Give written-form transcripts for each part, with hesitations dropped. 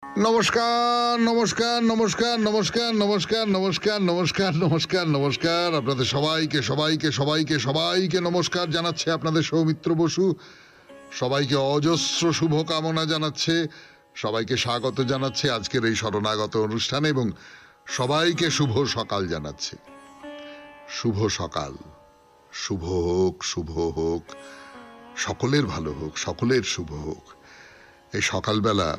নমস্কার, নমস্কার, নমস্কার, নমস্কার, নমস্কার, নমস্কার, নমস্কার, নমস্কার, নমস্কার। আপনাদের সবাইকে সবাইকে সবাইকে সবাইকে নমস্কার জানাচ্ছে আপনাদের সৌমিত্র বসু। সবাইকে অজস্র শুভকামনা জানাচ্ছে, সবাইকে স্বাগত জানাচ্ছে আজকের এই শরণাগত অনুষ্ঠানে এবং সবাইকে শুভ সকাল জানাচ্ছে। শুভ সকাল, শুভ হোক, শুভ হোক, সকলের ভালো হোক, সকলের শুভ হোক। এই সকালবেলা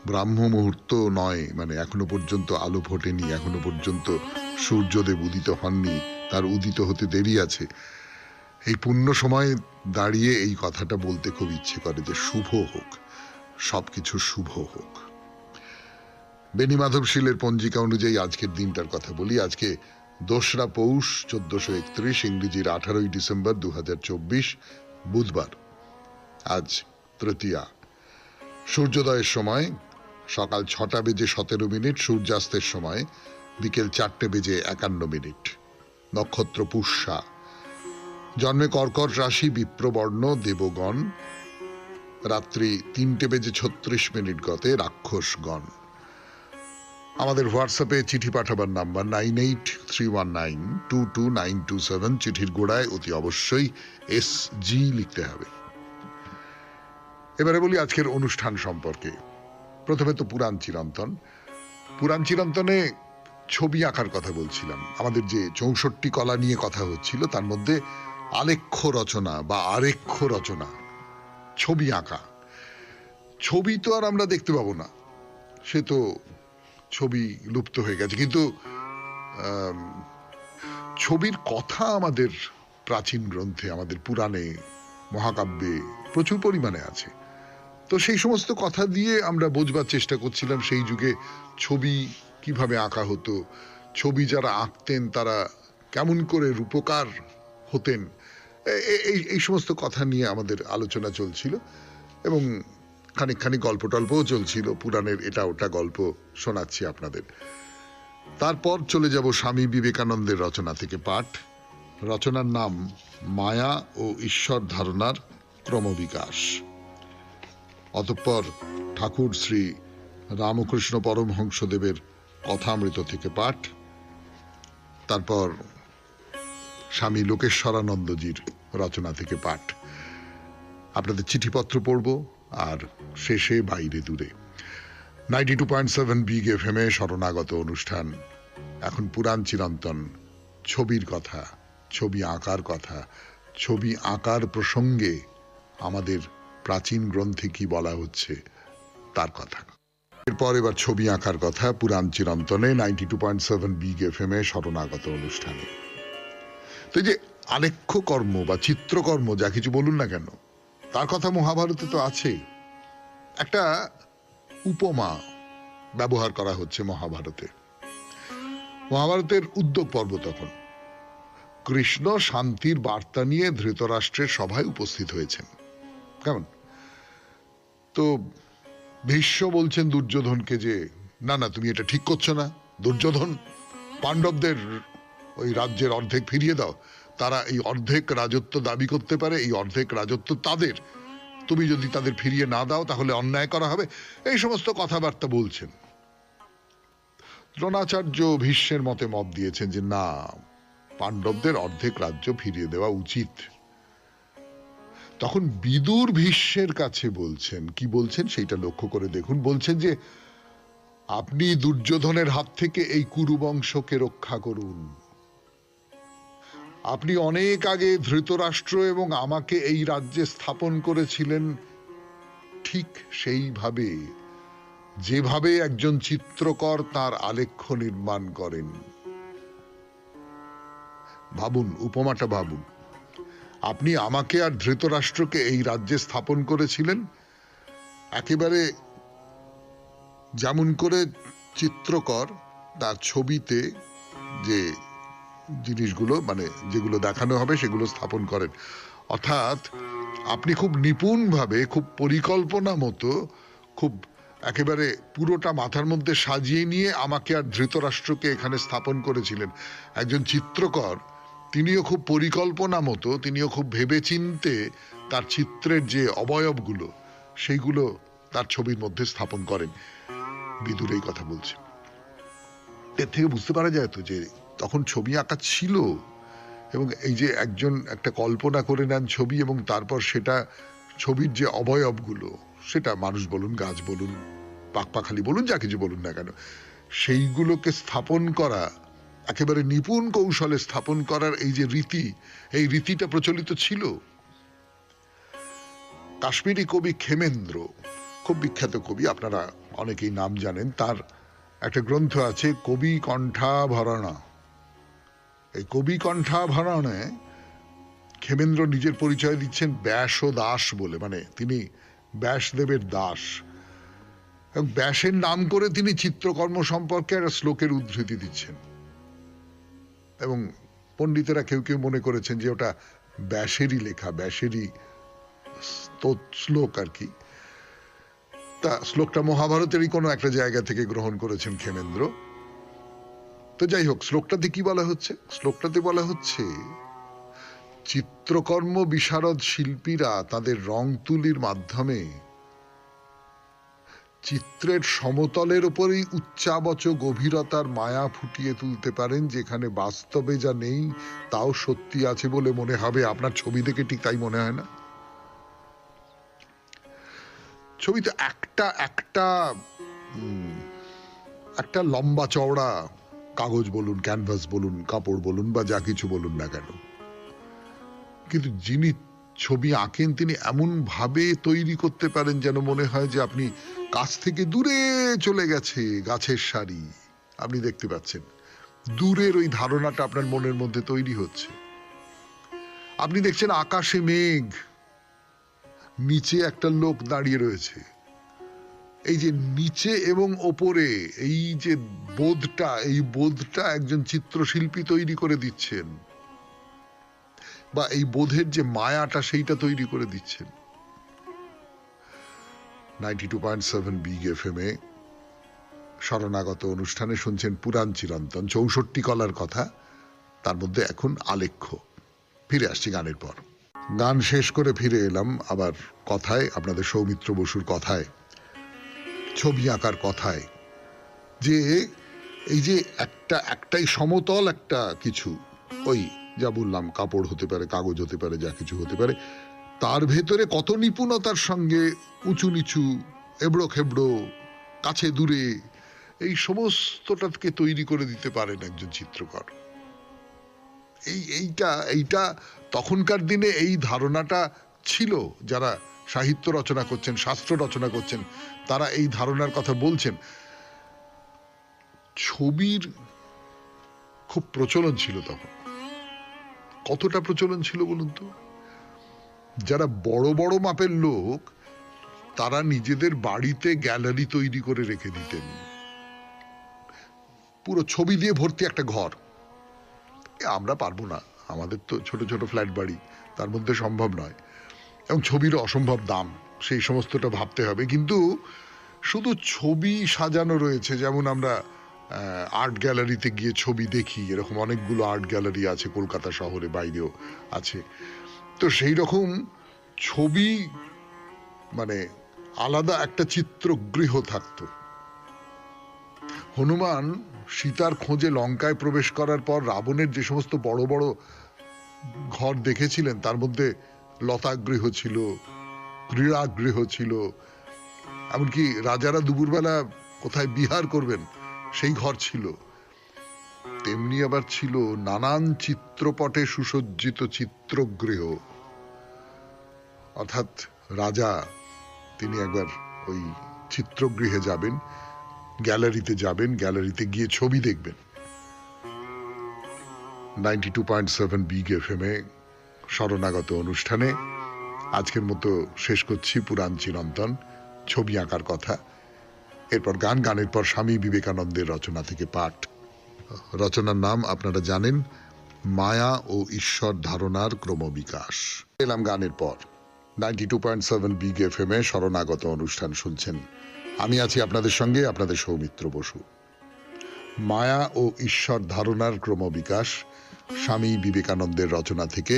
ব্রাহ্ম মুহূর্ত নয়, মানে এখনো পর্যন্ত আলো ফোটেনি, এখনো পর্যন্ত সূর্যদেব উদিত হননি, তার উদিত হতে দেরি আছে। এই পুণ্য সময় দাঁড়িয়ে এই কথাটা বলতে খুব ইচ্ছে করে যে শুভ হোক, সবকিছু শুভ হোক। বেনি মাধবশীলের পঞ্জিকা অনুযায়ী আজকের দিনটার কথা বলি। আজকে 2রা পৌষ 1431, ইংরেজির 18ই ডিসেম্বর 2024, বুধবার। আজ তৃতীয়া। সূর্যোদয়ের সময় সকাল 6টা বেজে 17 মিনিট, সূর্যাস্তের সময় বিকেল 4টে বেজে 51 মিনিট। নক্ষত্র পুষ্যা। জন্মে কর্কট রাশি, বিপ্রবর্ণ, দেবগণ। রাত্রি 3টে বেজে 36 মিনিট গতে রাক্ষসগণ। আমাদের হোয়াটসঅ্যাপে চিঠি পাঠাবার নাম্বার 9831922927। চিঠির গোড়ায় অতি অবশ্যই SG লিখতে হবে। এবারে বলি আজকের অনুষ্ঠান সম্পর্কে। প্রথমে তো পুরাণ চিরন্তন। পুরাণ চিরন্তনে ছবি আঁকার কথা বলছিলাম। আমাদের যে 64 কলা নিয়ে কথা হচ্ছিল তার মধ্যে আলেখ্য রচনা বা আরেখ্য রচনা, ছবি আঁকা। ছবি তো আর আমরা দেখতে পাবো না, সে তো ছবি লুপ্ত হয়ে গেছে, কিন্তু ছবির কথা আমাদের প্রাচীন গ্রন্থে, আমাদের পুরাণে, মহাকাব্যে প্রচুর পরিমাণে আছে। তো সেই সমস্ত কথা দিয়ে আমরা বোঝবার চেষ্টা করছিলাম সেই যুগে ছবি কিভাবে আঁকা হতো, ছবি যারা আঁকতেন তারা কেমন করে রূপকার হতেন। এই সমস্ত কথা নিয়ে আমাদের আলোচনা চলছিল এবং খানিক গল্প টল্পও চলছিল। পুরাণের এটা ওটা গল্প শোনাচ্ছি আপনাদের। তারপর চলে যাব স্বামী বিবেকানন্দের রচনা থেকে পাঠ। রচনার নাম মায়া ও ঈশ্বর ধারণার ক্রমবিকাশ। অতঃপর ঠাকুর শ্রী রামকৃষ্ণ পরমহংসদেবের কথামৃত থেকে পাঠ। তারপর স্বামী লোকেশ্বরানন্দজির রচনা থেকে পাঠ। আপনাদের চিঠিপত্র পড়ব আর শেষে বাইরে দূরে। 92.7 বিগ FM শরণাগত অনুষ্ঠান। এখন পুরাণ চিরন্তন, ছবির কথা, ছবি আঁকার কথা, ছবি আঁকার প্রসঙ্গে আমাদের প্রাচীন গ্রন্থে কি বলা হচ্ছে তার কথা। এরপর এবার ছবি আঁকার কথা পুরাণ চিরন্তনে 92.7 বিগ FM শরণাগত অনুষ্ঠানে। তো এই যে আলেখ্য কর্ম বা চিত্রকর্ম যা কিছু বলুন না কেন, তার কথা মহাভারতে তো আছে। একটা উপমা ব্যবহার করা হচ্ছে মহাভারতে। মহাভারতের উদ্যোগ পর্ব তখন। কৃষ্ণ শান্তির বার্তা নিয়ে ধৃতরাষ্ট্রের সভায় উপস্থিত হয়েছেন। কেমন? তো ভীষ্ম বলছেন দুর্যোধনকে যে না না, তুমি এটা ঠিক করছো না। দুর্যোধন, পাণ্ডবদের ওই রাজ্যের অর্ধেক ফিরিয়ে দাও, তারা এই অর্ধেক রাজত্ব দাবি করতে পারে, এই অর্ধেক রাজত্ব তাদের, তুমি যদি তাদের ফিরিয়ে না দাও তাহলে অন্যায় করা হবে। এই সমস্ত কথাবার্তা বলছেন। দ্রোণাচার্য ভীষ্মের মতে মত দিয়েছেন যে না, পাণ্ডবদের অর্ধেক রাজ্য ফিরিয়ে দেওয়া উচিত। তখন বিদুর ভীষ্মের কাছে বলছেন, কি বলছেন সেইটা লক্ষ্য করে দেখুন। বলছেন যে আপনি দুর্যোধনের হাত থেকে এই কুরুবংশকে রক্ষা করুন। আপনি অনেক আগে ধৃতরাষ্ট্র এবং আমাকে এই রাজ্যে স্থাপন করেছিলেন ঠিক সেইভাবে যেভাবে একজন চিত্রকর তার আলেখ্য নির্মাণ করেন। ভাবুন, উপমাটা ভাবুন। আপনি আমাকে আর ধৃতরাষ্ট্রকে এই রাজ্যে স্থাপন করেছিলেন একেবারে যেমন করে চিত্রকর তার ছবিতে যে জিনিসগুলো, মানে যেগুলো দেখানো হবে সেগুলো স্থাপন করেন। অর্থাৎ আপনি খুব নিপুণভাবে, খুব পরিকল্পনা মতো, খুব একেবারে পুরোটা মাথার মধ্যে সাজিয়ে নিয়ে আমাকে আর ধৃতরাষ্ট্রকে এখানে স্থাপন করেছিলেন। একজন চিত্রকর তিনিও খুব পরিকল্পনা মতো, তিনিও খুব ভেবেচিন্তে তার চিত্রের যে অবয়বগুলো সেইগুলো তার ছবির মধ্যে স্থাপন করেন। বিদুর এই কথা বলছেন। এর থেকে বুঝতে পারা যায় তো যে তখন ছবি আঁকা ছিল, এবং এই যে একজন একটা কল্পনা করে নেন ছবি, এবং তারপর সেটা ছবির যে অবয়বগুলো, সেটা মানুষ বলুন, গাছ বলুন, পাখপাখালি বলুন, যা কিছু বলুন না কেন, সেইগুলোকে স্থাপন করা, একেবারে নিপুণ কৌশলে স্থাপন করার এই যে রীতি, এই রীতিটা প্রচলিত ছিল। কাশ্মীরি কবি খেমেন্দ্র, খুব বিখ্যাত কবি, আপনারা অনেকেই নাম জানেন, তার একটা গ্রন্থ আছে কবি কণ্ঠাভরণা। এই কবি কণ্ঠাভরণে খেমেন্দ্র নিজের পরিচয় দিচ্ছেন ব্যাস ও দাস বলে, মানে তিনি ব্যাসদেবের দাস, এবং ব্যাসের নাম করে তিনি চিত্রকর্ম সম্পর্কে একটা শ্লোকের উদ্ধৃতি দিচ্ছেন, এবং পণ্ডিতেরা কেউ কেউ মনে করেছেন যে ওটা ব্যাসেরই লেখা, ব্যাসেরই শ্লোক আর কি। তা শ্লোকটা মহাভারতেরই কোনো একটা জায়গা থেকে গ্রহণ করেছেন খেমেন্দ্র। তো যাই হোক, শ্লোকটাতে কি বলা হচ্ছে? শ্লোকটাতে বলা হচ্ছে চিত্রকর্ম বিশারদ শিল্পীরা তাদের রং তুলির মাধ্যমে চিত্রের সমতলের উপরেই উচ্চাবচ গভীরতার মায়া ফুটিয়ে তুলতে পারেন, যেখানে বাস্তবে যা নেই তাও সত্যি আছে বলে মনে হবে। আপনার ছবি দেখে ঠিক তাই মনে হয় না? ছবিতে একটা একটা একটা লম্বা চওড়া কাগজ বলুন, ক্যানভাস বলুন, কাপড় বলুন, বা যা কিছু বলুন না কেন, কিন্তু যিনি ছবি আঁকেন তিনি এমন ভাবে তৈরি করতে পারেন যেন মনে হয় যে আপনি কাছ থেকে দূরে চলে গেছে গাছের সারি, আপনি দেখতে পাচ্ছেন দূরের ওই ধারণাটা আপনার মনের মধ্যে তৈরি হচ্ছে। আপনি দেখছেন আকাশে মেঘ, নিচে একটা লোক দাঁড়িয়ে রয়েছে। এই যে নিচে এবং ওপরে এই যে বোধটা, এই বোধটা একজন চিত্রশিল্পী তৈরি করে দিচ্ছেন, বা এই বোধের যে মায়াটা সেইটা তৈরি করে দিচ্ছেন। 92.7 বিগ এফএম এ শরণাগত অনুষ্ঠানে শুনছেন পুরাণ চিরন্তন, 64 কলার কথা, তার মধ্যে এখন আলেখ্য। ফিরে আসছি গানের পর। গান শেষ করে ফিরে এলাম আবার কথায়, আপনাদের সৌমিত্র বসুর কথায়, ছবি আঁকার কথায়, যে এই যে একটাই সমতল একটা কিছু, ওই যা বললাম কাপড় হতে পারে, কাগজ হতে পারে, যা কিছু হতে পারে, তার ভেতরে কত নিপুণতার সঙ্গে উঁচু নিচু, এবড়ো খেবড়ো, কাছে দূরে, এই সমস্তটাকে তৈরি করে দিতে পারেন একজন চিত্রকর। এইটা তখনকার দিনে এই ধারণাটা ছিল। যারা সাহিত্য রচনা করছেন, শাস্ত্র রচনা করছেন, তারা এই ধারণার কথা বলছেন। ছবির খুব প্রচলন ছিল তখন। কতটা প্রচলন ছিল বলুন তো? যারা বড় বড় মাপের লোক, তারা নিজেদের বাড়িতে গ্যালারি তৈরি করে রেখে দিতেন, পুরো ছবি দিয়ে ভর্তি একটা ঘর। আমরা পারবো না, আমাদের তো ছোট ছোট ফ্ল্যাট বাড়ি, তার মধ্যে সম্ভব নয়, এবং ছবির অসম্ভব দাম, সেই সমস্তটা ভাবতে হবে। কিন্তু শুধু ছবি সাজানো রয়েছে, যেমন আমরা আর্ট গ্যালারিতে গিয়ে ছবি দেখি, এরকম অনেকগুলো আর্ট গ্যালারি আছে কলকাতা শহরে, বাইরেও আছে। তো সেই রকম ছবি, মানে আলাদা একটা চিত্রগৃহ থাকতো। হনুমান সীতার খোঁজে লঙ্কায় প্রবেশ করার পর রাবণের যে সমস্ত বড় বড় ঘর দেখেছিলেন, তার মধ্যে লতাগৃহ ছিল, ক্রীড়াগৃহ ছিল, এমনকি রাজারা দুপুরবেলা কোথায় বিহার করবেন সেই ঘর ছিল। তেমনি আবার ছিল নানান চিত্রপটে সুসজ্জিত চিত্রগৃহ। অর্থাৎ রাজা তিনি একবার ওই চিত্রগৃহে যাবেন, গ্যালারিতে যাবেন, গ্যালারিতে গিয়ে ছবি দেখবেন। 92.7 বিগ এফএম এ শরণাগত অনুষ্ঠানে আজকের মতো শেষ করছি পুরাণ চিরন্তন, ছবি আঁকার কথা। এরপর গানের পর স্বামী বিবেকানন্দের রচনা থেকে পাঠ। রচনার নাম আপনারা জানেন, মায়া ও ঈশ্বর ধারণার ক্রমবিকাশ। এলাম গানের পর। 92.7 বিগ এফএম এ শরণাগত অনুষ্ঠান শুনছেন। আমি আছি আপনাদের সঙ্গে, আপনাদের সৌমিত্র বসু। মায়া ও ঈশ্বর ধারণার ক্রমবিকাশ, স্বামী বিবেকানন্দের রচনা থেকে।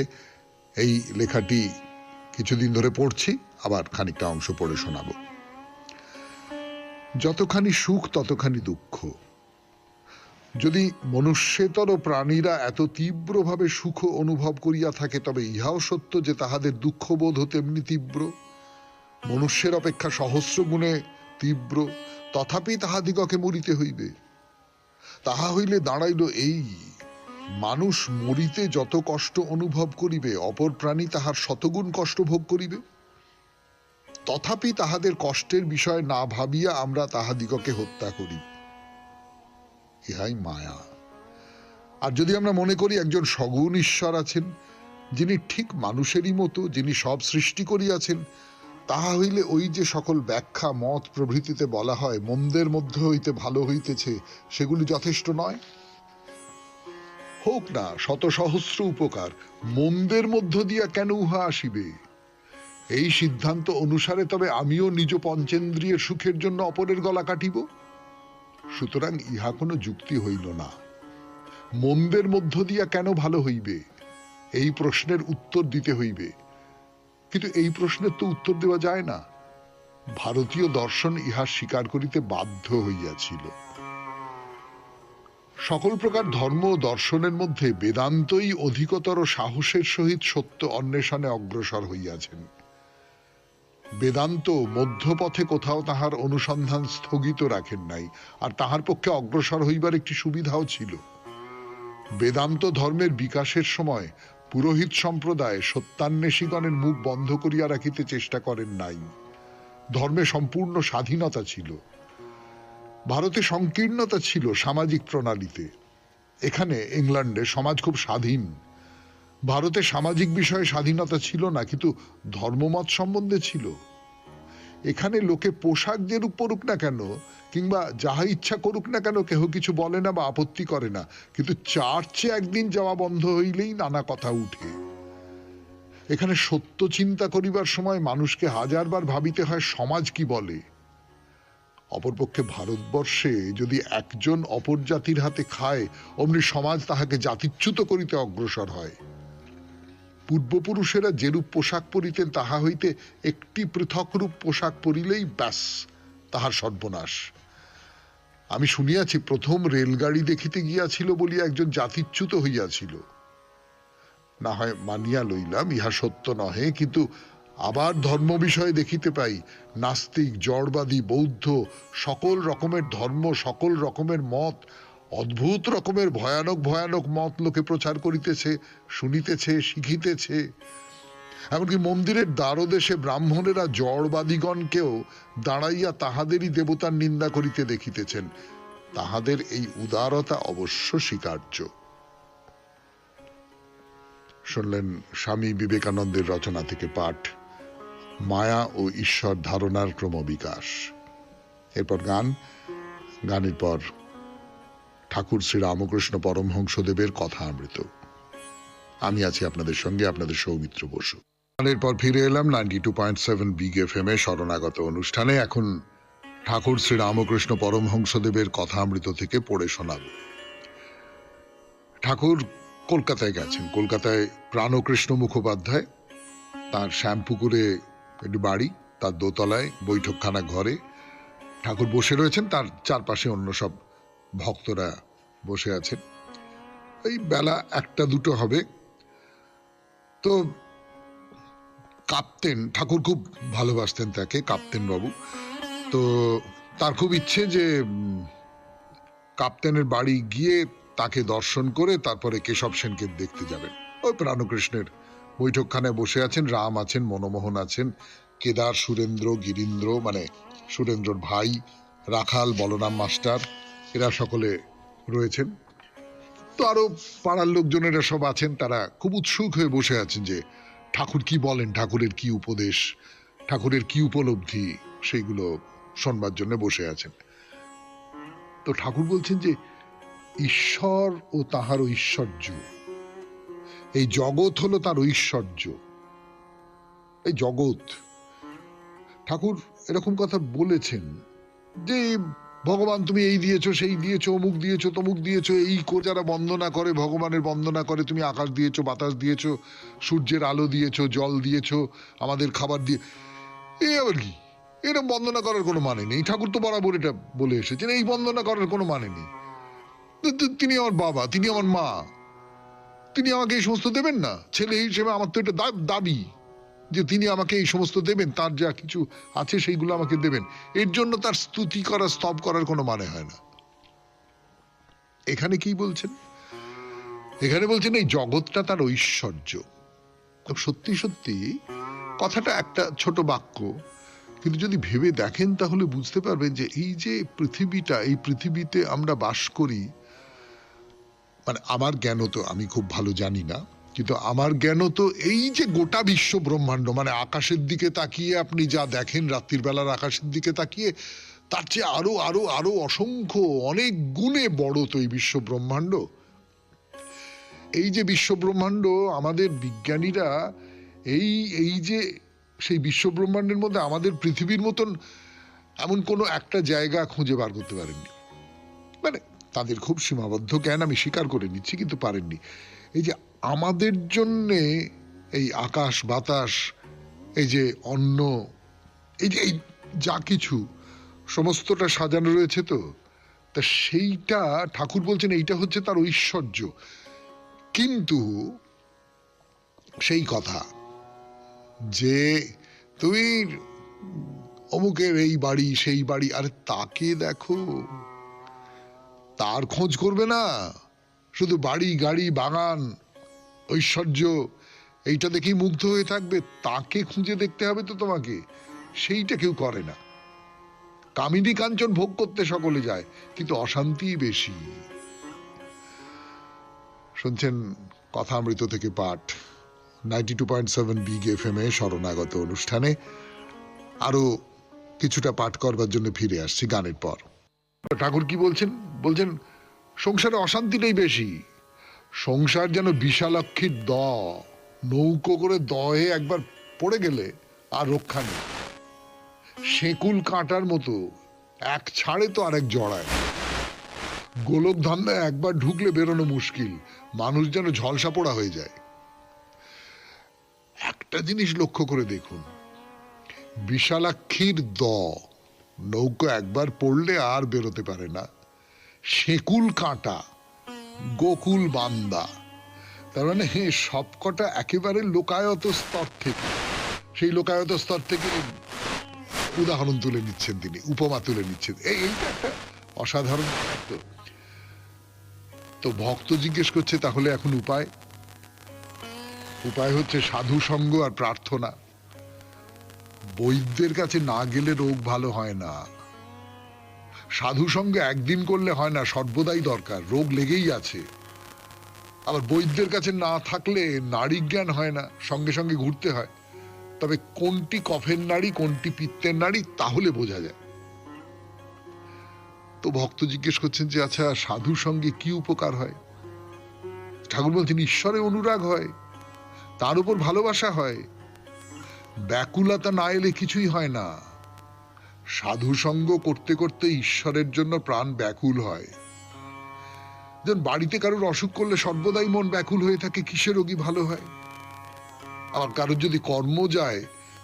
এই লেখাটি কিছুদিন ধরে পড়ছি, আবার খানিকটা অংশ পড়ে শোনাবো। যতখানি সুখ ততখানি দুঃখ। যদি মনুষ্যেতর প্রাণীরা এত তীব্রভাবে সুখ অনুভব করিয়া থাকে, তবে ইহাও সত্য যে তাহাদের দুঃখবোধ তেমনি তীব্র, মনুষ্যের অপেক্ষা সহস্র গুণে তীব্র। তথাপি তাহাদিগকে মরিতে হইবে। তাহা হইলে দাঁড়াইল এই, মানুষ মরিতে যত কষ্ট অনুভব করিবে, অপর প্রাণী তাহার শতগুণ কষ্ট ভোগ করিবে। তথাপি তাহাদের কষ্টের বিষয় না ভাবিয়া আমরা তাহাদিগকে হত্যা করি। ইহাই মায়া। আর যদি আমরা মনে করি একজন সগুণ ঈশ্বর আছেন, যিনি ঠিক মানুষেরই মতো, যিনি সব সৃষ্টি করিয়াছেন, তাহা হইলে ওই যে সকল ব্যাখ্যা মত প্রভৃতিতে বলা হয় মন্দের মধ্যে হইতে ভালো হইতেছে, সেগুলি যথেষ্ট নয়? হোক না শত সহস্র উপকার, মন্দের মধ্য দিয়া কেন উহা আসিবে? এই সিদ্ধান্ত অনুসারে তবে আমিও নিজ পঞ্চেন্দ্রিয়ের সুখের জন্য অপরের গলা কাটিব? সুতরাং ইহা কোনো যুক্তি হইল না। মন্দের মধ্য দিয়া কেন ভালো হইবে, এই প্রশ্নের উত্তর দিতে হইবে। কিন্তু এই প্রশ্নের তো উত্তর দেওয়া যায় না। ভারতীয় দর্শন ইহা স্বীকার করিতে বাধ্য হইয়াছিল। সকল প্রকার ধর্ম ও দর্শনের মধ্যে বেদান্তই অধিকতর সাহসের সহিত সত্য অন্বেষণে অগ্রসর হইয়াছেন। বেদান্ত মধ্যপথে কোথাও তাহার অনুসন্ধান স্থগিত রাখেন নাই, আর তাহার পক্ষে অগ্রসর হইবার একটি সুবিধাও ছিল। বেদান্ত ধর্মের বিকাশের সময় পুরোহিত সম্প্রদায় সত্যান্বেষীগণের মুখ বন্ধ করিয়া রাখিতে চেষ্টা করেন নাই। ধর্মে সম্পূর্ণ স্বাধীনতা ছিল। ভারতে সংকীর্ণতা ছিল সামাজিক প্রণালীতে। এখানে ইংল্যান্ডে সমাজ খুব স্বাধীন। ভারতে সামাজিক বিষয়ে স্বাধীনতা ছিল না, কিন্তু ধর্মমত সম্বন্ধে ছিল। এখানে লোকে পোশাক যেরূপ পরুক না কেন, কিংবা যাহা ইচ্ছা করুক না কেন, কেহ কিছু বলে না বা আপত্তি করে না। কিন্তু চার্চে একদিন যাওয়া বন্ধ হইলেই নানা কথা উঠে। এখানে সত্য চিন্তা করিবার সময় মানুষকে হাজারবার ভাবিতে হয় সমাজ কি বলে। অপরপক্ষে ভারতবর্ষে যদি একজন অপর জাতির হাতে খায়, অমনি সমাজ তাহাকে জাতিচ্যুত করিতে অগ্রসর হয়। পূর্বপুরুষেরা যেরূপ পোশাক পরিতেন, তাহা হইতে একটি পৃথক রূপ পোশাক পরিলেই ব্যাস তাহার সর্বনাশ। আমি শুনিয়াছি প্রথম রেলগাড়ি দেখিতে গিয়াছিল বলিয়া একজন জাতিচ্যুত হইয়াছিল। না হয় মানিয়া লইলাম ইহা সত্য নহে, কিন্তু আবার ধর্ম বিষয়ে দেখিতে পাই নাস্তিক, জড়বাদী, বৌদ্ধ, সকল রকমের ধর্ম, সকল রকমের মত, অদ্ভুত রকমের ভয়ানক ভয়ানক মত লোকে প্রচার করিতেছে, শুনিতেছে, শিখিতেছে। এমনকি মন্দিরের দ্বারদেশে ব্রাহ্মণেরা জড়বাদীগণকেও দাঁড়াইয়া তাহাদেরই দেবতার নিন্দা করিতে দেখিতেছেন। তাহাদের এই উদারতা অবশ্য স্বীকার্য। শুনলেন স্বামী বিবেকানন্দের রচনা থেকে পাঠ, মায়া ও ঈশ্বর ধারণার ক্রমবিকাশ। এরপর গানের পর ঠাকুর শ্রী রামকৃষ্ণ পরমহংসদেবের কথা অমৃত। আমি আছি আপনাদের সঙ্গে, আপনাদের সৌমিত্র বসু। গানের পর ফিরে এলাম 92.7 বিগ এফএম এ শরণাগত অনুষ্ঠানে। এখন ঠাকুর শ্রী রামকৃষ্ণ পরমহংসদেবের কথা অমৃত থেকে পড়ে শোনাব। ঠাকুর কলকাতায় গেছেন। কলকাতায় প্রাণকৃষ্ণ মুখোপাধ্যায়, তার শ্যামপুকুরে একটি বাড়ি, তার দোতলায় বৈঠকখানা ঘরে ঠাকুর বসে রয়েছেন। তার চারপাশে অন্য সব ভক্তরা বসে আছেন। এই বেলা 1-2 হবে। তো কাপ্তেন, ঠাকুর খুব ভালোবাসতেন তাকে, কাপ্তেন বাবু। তো তার খুব ইচ্ছে যে কাপ্তেনের বাড়ি গিয়ে তাকে দর্শন করে তারপরে কেশব সেনকে দেখতে যাবেন। ওই প্রাণকৃষ্ণের বৈঠকখানায় বসে আছেন। রাম আছেন, মনমোহন আছেন, কেদার, সুরেন্দ্র, গিরীন্দ্র মানে সুরেন্দ্রর ভাই, রাখাল, বলরাম মাস্টার, এরা সকলে রয়েছেন। তো আরো পাড়ার লোকজনেরা সব আছেন। তারা খুব উৎসুক হয়ে বসে আছেন যে ঠাকুর কি বলেন, ঠাকুরের কি উপদেশ, ঠাকুরের কি উপলব্ধি, সেইগুলো শোনবার জন্য বসে আছেন। তো ঠাকুর বলছেন যে ঈশ্বর ও তাহার ঐশ্বর্য, এই জগৎ হলো তার ঐশ্বর্য। এই জগৎ, ঠাকুর এরকম কথা বলেছেন যে ভগবান তুমি এই দিয়েছো, সেই দিয়েছো, অমুক দিয়েছো, তমুক দিয়েছো, এই যারা বন্দনা করে, ভগবানের বন্দনা করে, তুমি আকাশ দিয়েছো, বাতাস দিয়েছো, সূর্যের আলো দিয়েছো, জল দিয়েছো, আমাদের খাবার দিয়ে, এই আবার কি? এরকম বন্দনা করার কোনো মানে নেই। ঠাকুর তো বরাবর এটা বলে এসেছেন, এই বন্দনা করার কোনো মানে নেই। তিনি আমার বাবা, তিনি আমার মা, তিনি আমাকে এই সমস্ত দেবেন না? ছেলে হিসেবে আমার তো এটা দাবি যে তিনি আমাকে এই সমস্ত দেবেন, তার যা কিছু আছে সেইগুলো আমাকে দেবেন। এর জন্য তার স্তুতি করা, স্তব করার কোনো মানে হয় না। এখানে কি বলছেন? এখানে বলছেন এই জগৎটা তার ঐশ্বর্য। সত্যি সত্যি কথাটা একটা ছোট বাক্য, কিন্তু যদি ভেবে দেখেন তাহলে বুঝতে পারবেন যে এই যে পৃথিবীটা, এই পৃথিবীতে আমরা বাস করি, মানে আমার জ্ঞান তো আমি খুব ভালো জানি না, কিন্তু আমার জ্ঞান তো এই যে গোটা বিশ্ব ব্রহ্মাণ্ড, মানে আকাশের দিকে তাকিয়ে আপনি যা দেখেন রাত্রির বেলার আকাশের দিকে তাকিয়ে, তার চেয়ে আরো আরো আরো অসংখ্য অনেক গুণে বড় তো এই বিশ্ব ব্রহ্মাণ্ড। এই যে বিশ্ব ব্রহ্মাণ্ড, আমাদের বিজ্ঞানীরা এই এই যে সেই বিশ্ব ব্রহ্মাণ্ডের মধ্যে আমাদের পৃথিবীর মতন এমন কোনো একটা জায়গা খুঁজে বার করতে পারেননি। মানে তাদের খুব সীমাবদ্ধ জ্ঞান, আমি স্বীকার করে নিচ্ছি, কিন্তু পারেননি। এই যে আমাদের জন্যে এই আকাশ বাতাস, এই যে অন্ন, এই যে এই যা কিছু সমস্তটা সাজানো রয়েছে, তো তা সেইটা ঠাকুর বলছেন এইটা হচ্ছে তার ঐশ্বর্য। কিন্তু সেই কথা যে তুমি অমুকের এই বাড়ি সেই বাড়ি, আরে তাকে দেখো, তার খোঁজ করবে না, শুধু বাড়ি গাড়ি বাগান ঐশ্বর্য এইটা দেখেই মুগ্ধ হয়ে থাকবে? তাকে খুঁজে দেখতে হবে তো তোমাকে, সেইটা কেউ করে না। কামিনী কাঞ্চন ভোগ করতে সকলে যায়, কিন্তু অশান্তি বেশি। শুনছেন কথামৃত থেকে পাঠ 92.7 বিগ FM এ শরণাগত অনুষ্ঠানে। আরো কিছুটা পাঠ করবার জন্য ফিরে আসছি গানের পর। ঠাকুর কি বলছেন? বলছেন সংসারে অশান্তিটাই বেশি। সংসার যেন বিশালাক্ষীর নৌকো করে দহে একবার পড়ে গেলে আর রক্ষা নেই। শেকুল কাঁটার মতো এক ছাড়ে তো আরেক জড়ায়। গোলক ধান্দায় একবার ঢুকলে বেরোনো মুশকিল, মানুষ যেন ঝলসা পোড়া হয়ে যায়। একটা জিনিস লক্ষ্য করে দেখুন, বিশালাক্ষীর নৌকো একবার পড়লে আর বেরোতে পারে না। শেকুল কাঁটা, গোকুল বান্দা, তার মানে সবকটা একেবারে লোকায়ত স্তর থেকে, সেই লোকায়ত স্তর থেকে উদাহরণ তুলে নিচ্ছেন তিনি, উপমা তুলে নিচ্ছেন। এইটা একটা অসাধারণ। তো ভক্ত জিজ্ঞেস করছে তাহলে এখন উপায়? উপায় হচ্ছে সাধু সঙ্গ আর প্রার্থনা। বৈদ্যের কাছে না গেলে রোগ ভালো হয় না। সাধু সঙ্গে একদিন করলে হয় না, সর্বদাই দরকার, রোগ লেগেই আছে। আবার বৈদ্যের কাছে না থাকলে নাড়ি জ্ঞান হয় না, সঙ্গে সঙ্গে ঘুরতে হয়। তবে কোনটি কফের নাড়ি কোনটি পিত্তের নাড়ি তাহলে বোঝা যায়। তো ভক্ত জিজ্ঞেস করছেন যে আচ্ছা সাধু সঙ্গে কি উপকার হয়? ঠাকুর বলছেন ঈশ্বরে অনুরাগ হয়, তার উপর ভালোবাসা হয়। ব্যাকুলতা না এলে কিছুই হয় না। সাধু সঙ্গ করতে করতে ঈশ্বরের জন্য প্রাণ ব্যাকুল হয়। যেমন বাড়িতে কারোর অসুখ করলে সর্বদাই মন ব্যাকুল হয়ে থাকে, কিসে রোগী ভালো হয়। আবার কারোর যদি কর্ম যায়,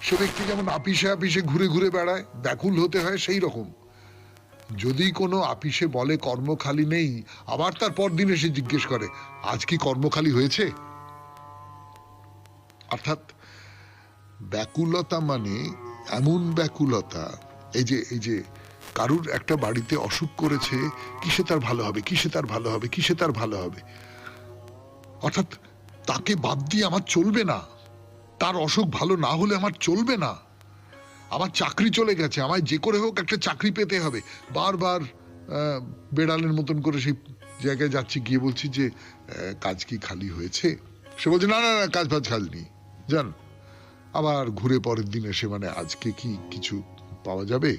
সে ব্যক্তি যেমন আপিসে আপিসে ঘুরে ঘুরে বেড়ায়, ব্যাকুল হতে হয়, সেই রকম যদি কোনো আপিসে বলে কর্ম খালি নেই, আবার তার পরদিন এসে জিজ্ঞেস করে আজ কি কর্ম খালি হয়েছে? অর্থাৎ ব্যাকুলতা মানে এমন ব্যাকুলতা, এই যে কারুর একটা বাড়িতে অসুখ করেছে, কিসে তার ভালো হবে, কিসে তার ভালো হবে, কিসে তার ভালো হবে, অর্থাৎ তাকে বাদ দিয়ে আমার চলবে না, তার অসুখ ভালো না হলে আমার চলবে না, আমার চাকরি চলে গেছে, আমায় যে করে হোক একটা চাকরি পেতে হবে। বারবার বেড়ালের মতন করে সেই জায়গায় যাচ্ছি, গিয়ে বলছি যে কাজ কি খালি হয়েছে? সে বলছে না না না, কাজ ফাজ খালি নেই, জান। আবার ঘুরে পরের দিন এসে মানে আজকে কি কিছু পাওয়া যাবে?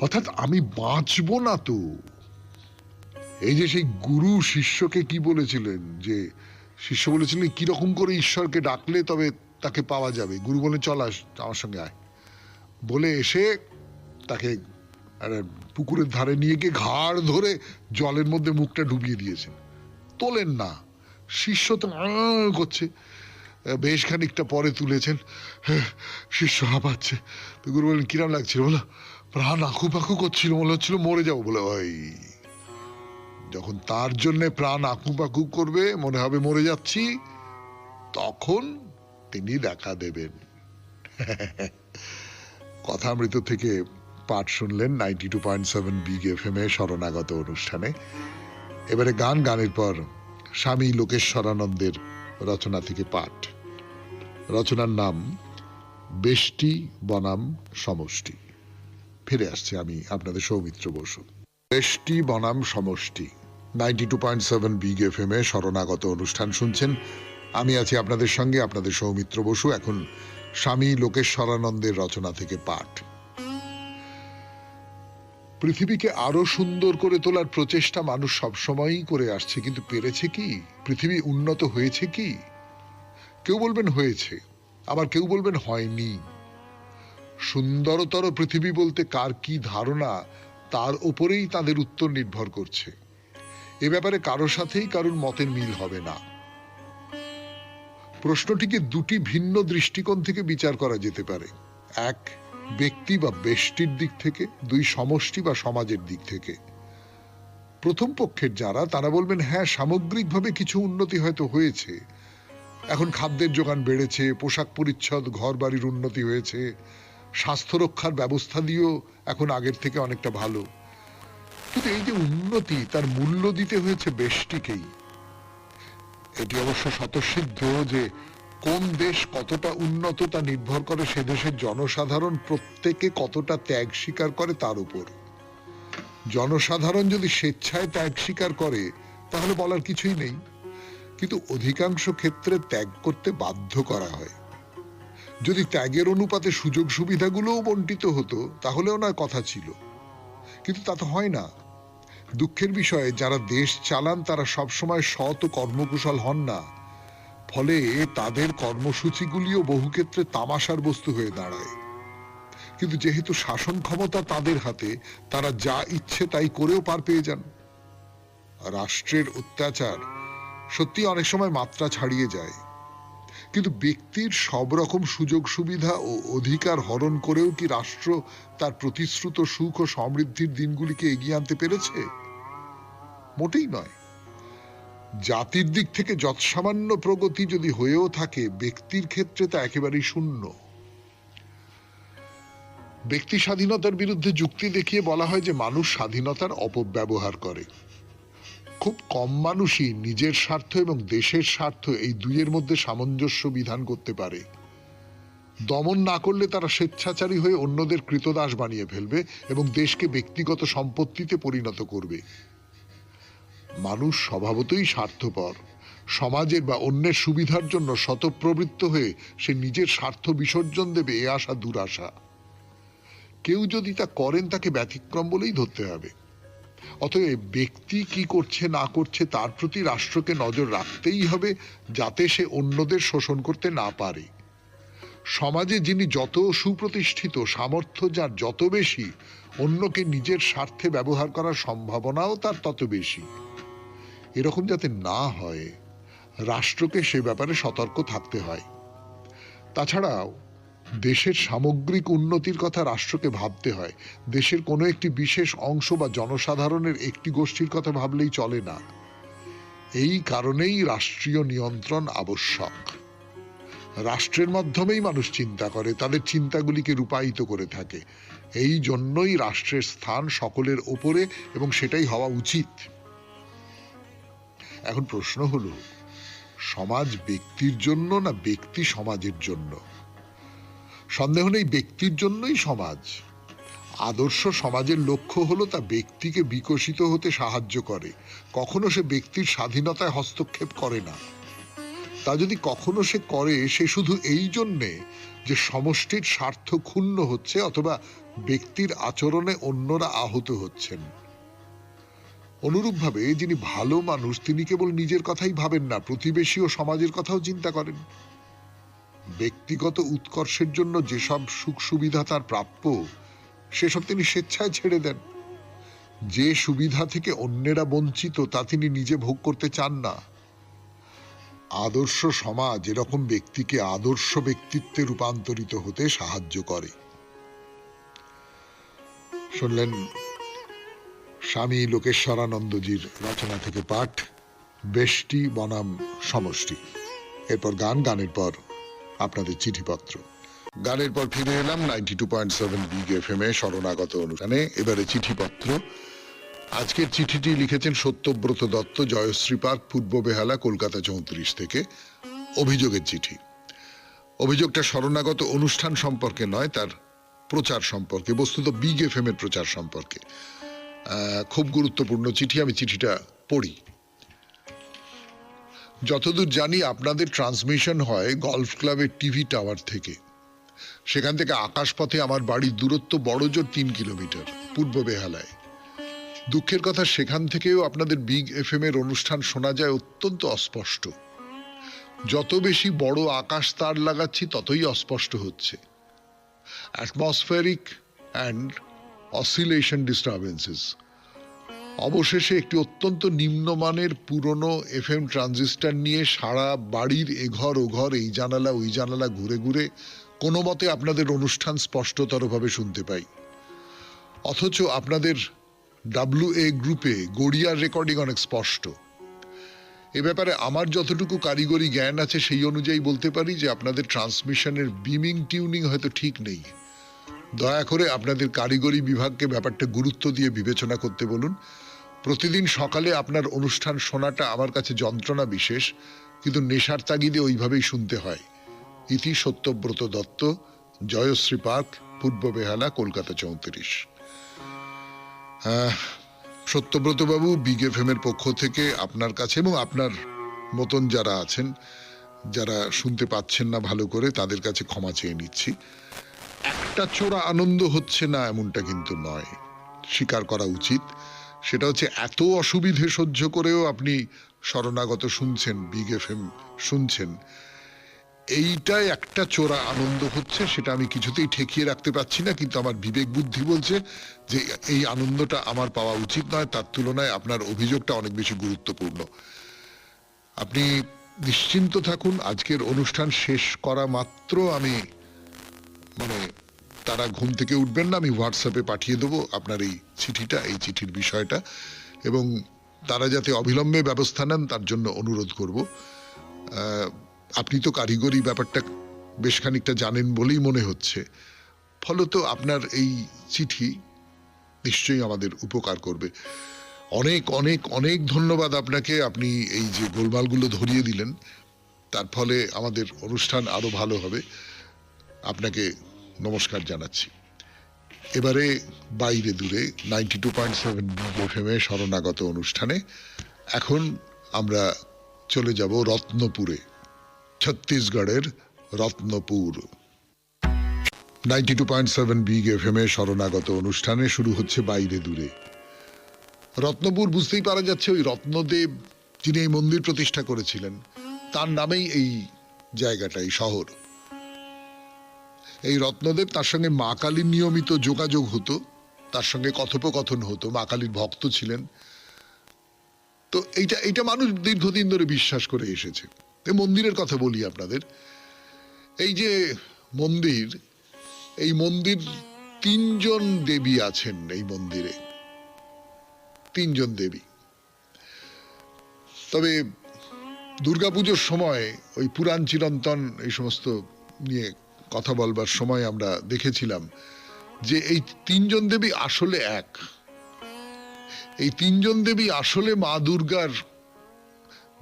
অর্থাৎ আমি বাঁচবো না তো। এই যে সেই গুরু শিষ্যকে কি বলেছিলেন, যে শিষ্য বলেছিলেন কিরকম করে ঈশ্বরকে ডাকলে তবে তাকে পাওয়া যাবে। গুরু বলে চল আমার সঙ্গে আয়, বলে এসে তাকে পুকুরের ধারে নিয়ে গিয়ে ঘাড় ধরে জলের মধ্যে মুখটা ডুবিয়ে দিয়েছেন। তোলেন না, শিষ্য তো করছে। বেশ খানিকটা পরে তুলেছেন। শিষ্য হাঁপাচ্ছে। তো গুরু বললেন, কিরম লাগছিল? বলো, প্রাণ আঁকুপাকু করছিল, মনে হচ্ছিল মরে যাবো। বলে, ওই যখন তার জন্য প্রাণ আঁকুপাকু করবে, মনে হবে মরে যাচ্ছি, তখন তিনি দেখা দেবেন। কথামৃত থেকে পাঠ শুনলেন 92.7 বিগ এফএম এ শরণাগত অনুষ্ঠানে। এবারে গানের পর স্বামী লোকেশ্বরানন্দের রচনা থেকে পাঠ। রচনার নাম বেষ্টি বনাম সমষ্টি। ফিরে আসছে আমি আপনাদের সৌমিত্র বসু। বেষ্টি বনাম সমষ্টি, 92.7 বিগ এফএম এ শরণাগত অনুষ্ঠান শুনছেন। আমি আছি আপনাদের সঙ্গে, আপনাদের সৌমিত্র বসু। এখন স্বামী লোকেশ্বরানন্দের রচনা থেকে পাঠ। পৃথিবীকে আরো সুন্দর করে তোলার প্রচেষ্টা মানুষ সবসময়ই করে আসছে, কিন্তু পেরেছে কি? পৃথিবী উন্নত হয়েছে কি? কেউ বলবেন হয়েছে, আবার কেউ বলবেন হয়নি। সুন্দরতর পৃথিবী বলতে কার কি ধারণা, তার ওপরেই তাদের উত্তর নির্ভর করছে। এ ব্যাপারে কারোর সাথেই কারোর মতের মিল হবে না। প্রশ্নটিকে দুটি ভিন্ন দৃষ্টিকোণ থেকে বিচার করা যেতে পারে। এক, ব্যক্তি বা বেষ্টির দিক থেকে। দুই, সমষ্টি বা সমাজের দিক থেকে। প্রথম পক্ষের যারা, তারা বলবেন হ্যাঁ, সামগ্রিকভাবে কিছু উন্নতি হয়তো হয়েছে। এখন খাদ্যের যোগান বেড়েছে, পোশাক পরিচ্ছদ, ঘর বাড়ির উন্নতি হয়েছে, স্বাস্থ্য রক্ষার ব্যবস্থা দিয়েও এখন আগের থেকে অনেকটা ভালো। কিন্তু এই যে উন্নতি, তার মূল্য দিতে হয়েছে বেষ্টিকেই। এটি অবশ্য স্বতঃসিদ্ধ যে কোন দেশ কতটা উন্নত তা নির্ভর করে সে দেশের জনসাধারণ প্রত্যেকে কতটা ত্যাগ স্বীকার করে তার উপর। জনসাধারণ যদি স্বেচ্ছায় ত্যাগ স্বীকার করে তাহলে বলার কিছুই নেই, কিন্তু অধিকাংশ ক্ষেত্রে ত্যাগ করতে বাধ্য করা হয়। যদি ত্যাগের অনুপাতে সুযোগ সুবিধাগুলোও বন্টিত হতো তাহলেও নয় কথা ছিল, কিন্তু তা তো হয় না। দুঃখের বিষয়ে যারা দেশ চালান তারা সবসময় সৎ ও কর্মকুশল হন না, ফলে তাদের কর্মসূচিগুলিও বহু ক্ষেত্রে তামাশার বস্তু হয়ে দাঁড়ায়। কিন্তু যেহেতু শাসন ক্ষমতা তাদের হাতে, তারা যা ইচ্ছে তাই করেও পার পেয়ে যান। রাষ্ট্রের অত্যাচার সত্যি অনেক সময় মাত্রা ছাড়িয়ে যায়, কিন্তু ব্যক্তির সব রকম সুযোগ সুবিধা ও অধিকার হরণ করেও কি রাষ্ট্র তার প্রতিশ্রুত সুখ ও সমৃদ্ধির দিনগুলিকে এগিয়ে আনতে পেরেছে? মোটেই নয়। জাতির দিক থেকে যৎসামান্য প্রগতি যদি হয়েও থাকে, ব্যক্তির ক্ষেত্রে তা একেবারেই শূন্য। ব্যক্তি স্বাধীনতার বিরুদ্ধে যুক্তি দেখিয়ে বলা হয় যে মানুষ স্বাধীনতার অপব্যবহার করে। খুব কম মানুষই নিজের স্বার্থ এবং দেশের স্বার্থ এই দুইয়ের মধ্যে সামঞ্জস্য বিধান করতে পারে। দমন না করলে তারা স্বেচ্ছাচারী হয়ে অন্যদের কৃতদাস বানিয়ে ফেলবে এবং দেশকে ব্যক্তিগত সম্পত্তিতে পরিণত করবে। মানুষ স্বভাবতই স্বার্থপর। সমাজের বা অন্যের সুবিধার জন্য শতপ্রবৃত্ত হয়ে সে নিজের স্বার্থ বিসর্জন দেবে, এ আশা দুরাশা। কেউ যদি তা করেন তাকে ব্যতিক্রম বলেই ধরতে হবে। অতএব ব্যক্তি কি করছে না করছে তার প্রতি রাষ্ট্রকে নজর রাখতেই হবে, যাতে সে অন্যদের শোষণ করতে না পারে। সমাজে যিনি যত সুপ্রতিষ্ঠিত, সামর্থ্য যার যত বেশি, অন্যকে নিজের স্বার্থে ব্যবহার করার সম্ভাবনাও তার তত বেশি। এরকম যাতে না হয়, রাষ্ট্রকে সে ব্যাপারে সতর্ক থাকতে হয়। তাছাড়াও দেশের সামগ্রিক উন্নতির কথা রাষ্ট্রকে ভাবতে হয়। দেশের কোনো একটি বিশেষ অংশ বা জনসাধারণের একটি গোষ্ঠীর কথা ভাবলেই চলে না। এই কারণেই রাষ্ট্রীয় নিয়ন্ত্রণ আবশ্যক। রাষ্ট্রের মাধ্যমেই মানুষ চিন্তা করে, তাদের চিন্তাগুলিকে রূপায়িত করে থাকে। এই জন্যই রাষ্ট্রের স্থান সকলের ওপরে এবং সেটাই হওয়া উচিত। এখন প্রশ্ন হলো, সমাজ ব্যক্তির জন্য না ব্যক্তি সমাজের জন্য? সন্দেহ নেই ব্যক্তির জন্যই সমাজ। আদর্শ সমাজের লক্ষ্য হলো তা ব্যক্তিকে বিকশিত হতে সাহায্য করে, কখনো সে ব্যক্তির স্বাধীনতায় হস্তক্ষেপ করে না। তা যদি কখনো সে করে, সে শুধু এই জন্যে যে সমষ্টির স্বার্থ ক্ষুণ্ণ হচ্ছে অথবা ব্যক্তির আচরণে অন্যরা আহত হচ্ছেন। অনুরূপভাবে যিনি ভালো মানুষ তিনি কেবল নিজের কথাই ভাবেন না, প্রতিবেশী ও সমাজের কথাও চিন্তা করেন। ব্যক্তিগত উৎকর্ষের জন্য যেসব সুখ সুবিধা তার প্রাপ্য, সেসব তিনি স্বেচ্ছায় ছেড়ে দেন। যে সুবিধা থেকে অন্যেরা বঞ্চিত তা তিনি নিজে ভোগ করতে চান না। আদর্শ সমাজ এরকম ব্যক্তিকে আদর্শ ব্যক্তিত্বে রূপান্তরিত হতে সাহায্য করে। শুনলেন স্বামী লোকেশ্বরানন্দজির রচনা থেকে পাঠ, বেষ্টি বনাম সমষ্টি। এরপর গান, গানের পর আপনাদের চিঠিপত্র। গানের পর ফিরে এলাম 92.7 বিগ এফএম এ শরণাগত অনুষ্ঠানে। এবারে চিঠিপত্র। আজকের চিঠিটি লিখেছেন সত্যব্রত দত্ত, জয়শ্রী পার্ক, পূর্ব বেহালা, কলকাতা 34 থেকে। অভিযোগের চিঠি। অভিযোগটা শরণাগত অনুষ্ঠান সম্পর্কে নয়, তার প্রচার সম্পর্কে, বস্তুত বিগ এফএম এর প্রচার সম্পর্কে। খুব গুরুত্বপূর্ণ চিঠি, আমি চিঠিটা পড়ি। যতদূর জানি আপনাদের ট্রান্সমিশন হয় গলফ ক্লাবের টিভি টাওয়ার থেকে। সেখান থেকে আকাশপথে আমার বাড়ির দূরত্ব বড়জোর 3 কিলোমিটার, পূর্ব বেহালায়। দুঃখের কথা, সেখান থেকেও আপনাদের বিগ এফএম এর অনুষ্ঠান শোনা যায় অত্যন্ত অস্পষ্ট। যত বেশি বড় আকাশ তার লাগাচ্ছি ততই অস্পষ্ট হচ্ছে। Atmospheric and oscillation disturbances. অবশেষে একটি অত্যন্ত নিম্নমানের পুরনো এফএম ট্রানজিস্টার নিয়ে সারা বাড়ির এঘর ওঘর, এই জানালা ওই জানালা ঘুরে ঘুরে কোনো মতে আপনাদের অনুষ্ঠান স্পষ্টতরভাবে শুনতে পাই। অথচ আপনাদের WA গ্রুপে গড়িয়ার রেকর্ডিং অনেক স্পষ্ট। এ ব্যাপারে আমার যতটুকু কারিগরি জ্ঞান আছে সেই অনুযায়ী বলতে পারি যে আপনাদের ট্রান্সমিশনের বিমিং টিউনিং হয়তো ঠিক নেই। দয়া করে আপনাদের কারিগরি বিভাগকে ব্যাপারটা গুরুত্ব দিয়ে বিবেচনা করতে বলুন। প্রতিদিন সকালে আপনার অনুষ্ঠান শোনাটা আমার কাছে যন্ত্রণা বিশেষ, কিন্তু নেশার তাগিদে ওইভাবেই শুনতে হয়। ইতি সত্যব্রত দত্ত, জয়শ্রী পার্ক, পূর্ব বেহালা, কলকাতা 34। সত্যব্রত বাবু, বিগ এফএম এর পক্ষ থেকে আপনার কাছে এবং আপনার মতন যারা আছেন, যারা শুনতে পাচ্ছেন না ভালো করে, তাদের কাছে ক্ষমা চেয়ে নিচ্ছি। একটা চোরা আনন্দ হচ্ছে না এমনটা কিন্তু নয়, স্বীকার করা উচিত। সেটা হচ্ছে এত অসুবিধে সহ্য করেও আপনি শরণাগত শুনছেন, বিগ এফএম শুনছেন, এইটাই একটা চোরা আনন্দ হচ্ছে। সেটা আমি কিছুতেই ঠেকিয়ে রাখতে পারছি না, কিন্তু আমার বিবেক বুদ্ধি বলছে যে এই আনন্দটা আমার পাওয়া উচিত নয়। তার তুলনায় আপনার অভিযোগটা অনেক বেশি গুরুত্বপূর্ণ। আপনি নিশ্চিন্ত থাকুন, আজকের অনুষ্ঠান শেষ করা মাত্র আমি তারা ঘুম থেকে উঠবেন না, আমি হোয়াটসঅ্যাপে পাঠিয়ে দেবো আপনার এই চিঠিটা, এই চিঠির বিষয়টা, এবং তারা যাতে অবিলম্বে ব্যবস্থা নেন তার জন্য অনুরোধ করব। আপনি তো কারিগরি ব্যাপারটা বেশ খানিকটা জানেন বলেই মনে হচ্ছে, ফলত আপনার এই চিঠি নিশ্চয়ই আমাদের উপকার করবে। অনেক অনেক অনেক ধন্যবাদ আপনাকে। আপনি এই যে গোলমালগুলো ধরিয়ে দিলেন, তার ফলে আমাদের অনুষ্ঠান আরো ভালো হবে। আপনাকে নমস্কার জানাচ্ছি। এবারে বাইরে দূরে 92.7 এফএম এ শরণাগত অনুষ্ঠানে। এখন আমরা চলে যাব রত্নপুরে, ছত্তিশগড়ের রত্নপুর। 92.7 বিগ এফএম এ শরণাগত অনুষ্ঠানে শুরু হচ্ছে বাইরে দূরে। রত্নপুর বুঝতেই পারা যাচ্ছে ওই রত্নদেব যিনি এই মন্দির প্রতিষ্ঠা করেছিলেন তার নামেই এই জায়গাটা, এই শহর। এই রত্নদেব, তার সঙ্গে মা কালীর নিয়মিত যোগাযোগ হতো, তার সঙ্গে কথোপকথন হতো, মা কালীর ভক্ত ছিলেন। তো এইটা মানুষ দীর্ঘদিন ধরে বিশ্বাস করে এসেছে। এই মন্দিরের কথা বলি আপনাদের। এই যে মন্দির, এই মন্দির 3 জন দেবী আছেন এই মন্দিরে, 3 জন দেবী। তবে দুর্গাপুজোর সময় ওই পুরাণ চিরন্তন এই সমস্ত নিয়ে কথা বলবার সময় আমরা দেখেছিলাম যে এই 3 জন দেবী আসলে এক। এই 3 জন দেবী আসলে মা দুর্গার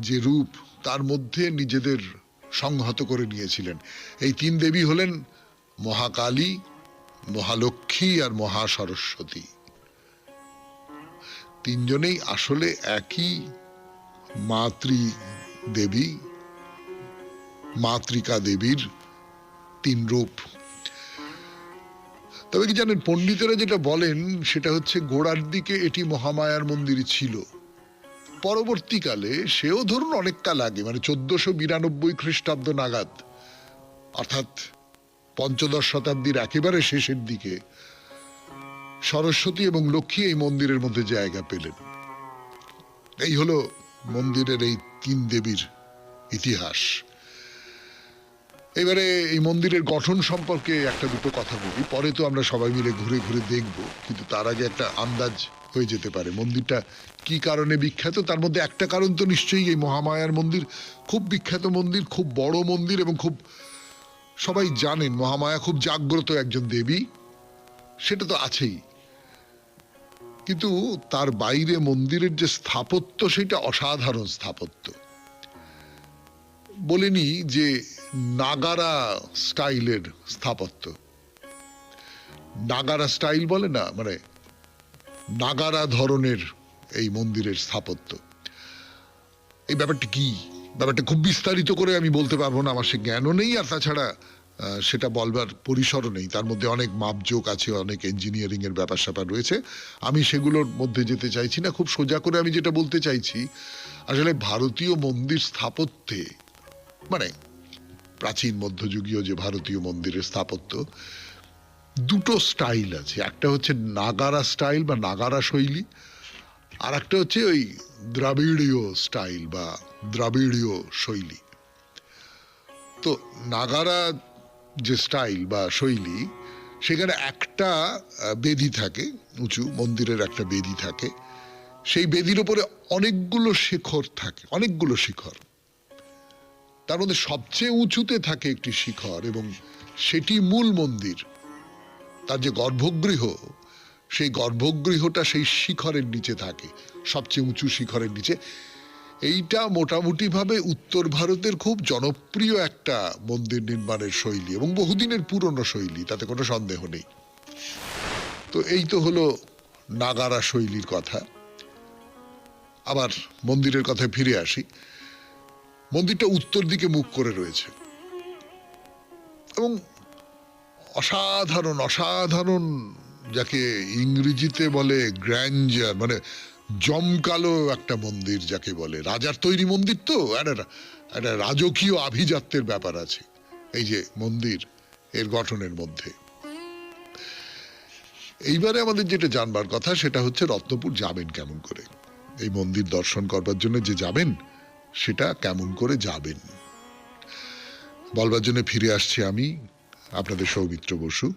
যে রূপ তার মধ্যে নিজেদের সংহত করে নিয়েছিলেন। এই 3 দেবী হলেন মহাকালী, মহালক্ষ্মী আর মহাসরস্বতী। 3 জনেই আসলে একই মাতৃ দেবী, মাতৃকা দেবীর 3 রূপ। তবে কি জানেন, পণ্ডিতেরা যেটা বলেন সেটা হচ্ছে গোড়ার দিকে এটি মহামায়ার মন্দির ছিল। পরবর্তীকালে, সেও ধরুন অনেক কাল আগে, মানে 1492 খ্রিস্টাব্দ নাগাদ, অর্থাৎ 15শ শতাব্দীর একেবারে শেষের দিকে, সরস্বতী এবং লক্ষ্মী এই মন্দিরের মধ্যে জায়গা পেলেন। এই হলো মন্দিরের এই 3 দেবীর ইতিহাস। এবারে এই মন্দিরের গঠন সম্পর্কে একটা দুটো কথা বলি, পরে তো আমরা সবাই মিলে ঘুরে ঘুরে দেখব, কিন্তু তার আগে একটা আন্দাজ হয়ে যেতে পারে মন্দিরটা কি কারণে বিখ্যাত। তার মধ্যে একটা কারণ তো নিশ্চয়ই এই মহামায়ার মন্দির খুব বিখ্যাত মন্দির, খুব বড় মন্দির, এবং খুব সবাই জানেন মহামায়া খুব জাগ্রত একজন দেবী, সেটা তো আছেই। কিন্তু তার বাইরে মন্দিরের যে স্থাপত্য সেটা অসাধারণ স্থাপত্য। বলিনি যে নাগারা স্টাইলের স্থাপত্য, নাগারা স্টাইল বলে না, মানে নাগারা ধরনের এই মন্দিরের স্থাপত্য। এই ব্যাপারটা কি, ব্যাপারটা খুব বিস্তারিত করে আমি বলতে পারবো না, আমার সে জ্ঞানও নেই, আর তাছাড়া সেটা বলবার পরিসরও নেই। তার মধ্যে অনেক মাপজোক আছে, অনেক ইঞ্জিনিয়ারিং এর ব্যাপার স্যাপার রয়েছে, আমি সেগুলোর মধ্যে যেতে চাইছি না। খুব সোজা করে আমি যেটা বলতে চাইছি, আসলে ভারতীয় মন্দির স্থাপত্যে, মানে প্রাচীন মধ্যযুগীয় যে ভারতীয় মন্দিরের স্থাপত্য, দুটো স্টাইল আছে। একটা হচ্ছে নাগারা স্টাইল বা নাগারা শৈলী, আর একটা হচ্ছে ওই দ্রাবিড়ীয় স্টাইল বা দ্রাবিড়ীয় শৈলী। তো নাগারা যে স্টাইল বা শৈলী, সেখানে একটা বেদি থাকে, উঁচু মন্দিরের একটা বেদি থাকে, সেই বেদির উপরে অনেকগুলো শিখর থাকে, অনেকগুলো শিখর। তার মধ্যে সবচেয়ে উঁচুতে থাকে একটি শিখর, এবং সেটি মূল মন্দির। তার যে গর্ভগৃহ, সেই গর্ভগৃহটা সেই শিখরের নিচে থাকে, সবচেয়ে উঁচু শিখরের নিচে। এইটা মোটামুটি ভাবে উত্তর ভারতের খুব জনপ্রিয় একটা মন্দির নির্মাণের শৈলী, এবং বহুদিনের পুরনো শৈলী, তাতে কোনো সন্দেহ নেই। তো এই তো হলো নাগারা শৈলীর কথা। আবার মন্দিরের কথায় ফিরে আসি। মন্দিরটা উত্তর দিকে মুখ করে রয়েছে, এবং অসাধারণ অসাধারণ, যাকে ইংরেজিতে বলে গ্র্যান্ডার, মানে জমকালো একটা মন্দির যাকে বলে। রাজার তৈরি মন্দির, তো একটা রাজকীয় আভিজাত্যের ব্যাপার আছে এই যে মন্দির এর গঠনের মধ্যে। এইবারে আমাদের যেটা জানবার কথা সেটা হচ্ছে রত্নপুর যাবেন কেমন করে, এই মন্দির দর্শন করবার জন্য যে যাবেন সেটা কেমন করে যাবেন বলবার জন্য ফিরে আসছি আমি, আপনাদের সৌমিত্র বসু,